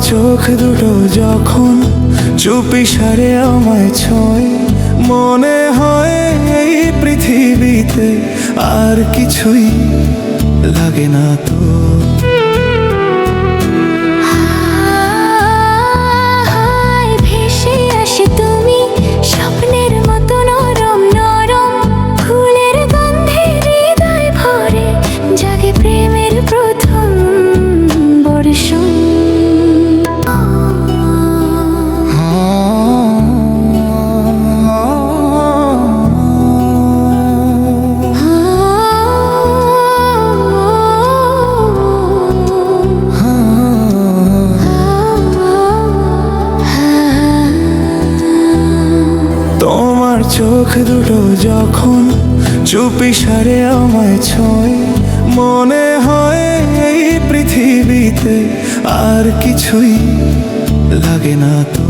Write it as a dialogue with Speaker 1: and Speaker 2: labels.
Speaker 1: চোখ দুটো যখন চুপি সারে আমায় ছোঁয়, মনে হয় এই পৃথিবীতে আর কিছুই লাগে না তো।
Speaker 2: ভেসে আসে তুমি স্বপ্নের মতো নরম নরম, ফুলের গন্ধে হৃদয় ভরে জাগে প্রেমের প্রথম বর্ষণ।
Speaker 1: তোমার চোখ দুটো যখন চুপি সারে আমায় ছোঁয়, মনে হয় এই পৃথিবীতে আর কিছুই লাগে না তো।